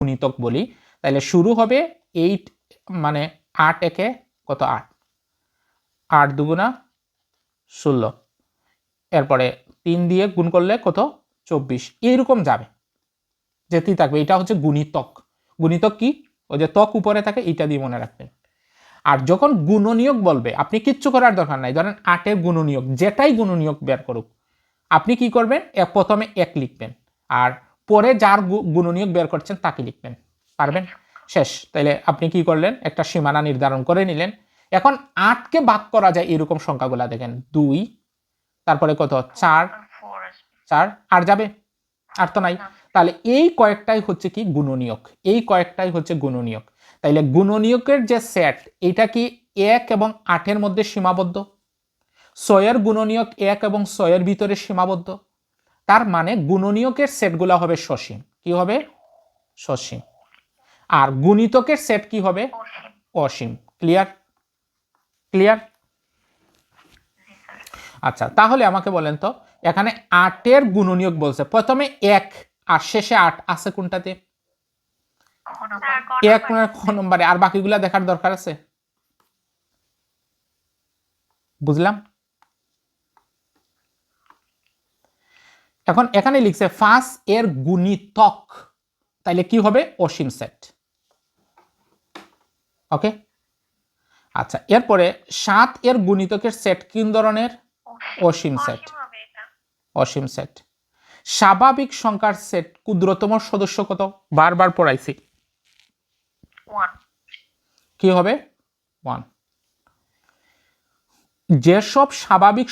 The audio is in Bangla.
গুণিতক বলি, তাহলে শুরু হবে 8 মানে 8 একে কত 8, 8 দুগুণা 16, এরপরে 3 দিয়ে গুণ করলে কত 24, এইরকম যাবে, যেতেই থাকবে। এটা হচ্ছে গুণিতক। গুণিতক কি? ওই যে তক উপরে থাকে, এইটা দিয়ে মনে রাখবেন। আর যখন গুণনীয়ক বলবে, আপনি কিচ্ছু করার দরকার নাই। ধরেন 8 এর গুণনীয়ক, যেটাই গুণনীয়ক বের করুক, আপনি কি করবেন, প্রথমে 1 লিখবেন, আর পরে যার গুণনীয়ক বের করছেন তাকে লিখবেন। পারবেন? শেষ। তাইলে আপনি কি করলেন, একটা সীমানা নির্ধারণ করে নিলেন। এখন 8কে ভাগ করা যায় এরকম সংখ্যাগুলা দেখেন, 2, তারপরে কত 4, আর যাবে? আর তো নাই। তাহলে এই কয়েকটাই হচ্ছে কি গুণনীয়ক, এই কয়েকটাই হচ্ছে গুণনীয়ক। তাইলে গুণনীয়কের যে সেট, এটা কি 1 এবং 8 এর মধ্যে সীমাবদ্ধ, 6 এর গুণনীয়ক 1 এবং 6 এর ভিতরে সীমাবদ্ধ। তার মানে গুণনীয়কের সেটগুলো হবে সসীম। কি হবে? সসীম। আর গুণিতকের সেট কি হবে? অসীম। ক্লিয়ার? ক্লিয়ার? আচ্ছা, তাহলে আমাকে বলেন তো, এখানে 8 এর গুণনীয়ক বলছে, প্রথমে 1 আর শেষে 8 আছে কোনটাতে? 1 নম্বরে। আর বাকিগুলা দেখার দরকার আছে? বুঝলাম। এখন এখানে লিখছে 5 এর গুণিতক, তাইলে কি হবে? অসীম সেট। ওকে। আচ্ছা, এরপরে 7 এর গুণিতকের সেট কোন ধরনের? অসীম সেট। অসীম সেট। স্বাভাবিক সংখ্যার সেট ক্ষুদ্রতম সদস্য কত? বারবার পড়াইছি। 1 কি হবে? 1। যেসব স্বাভাবিক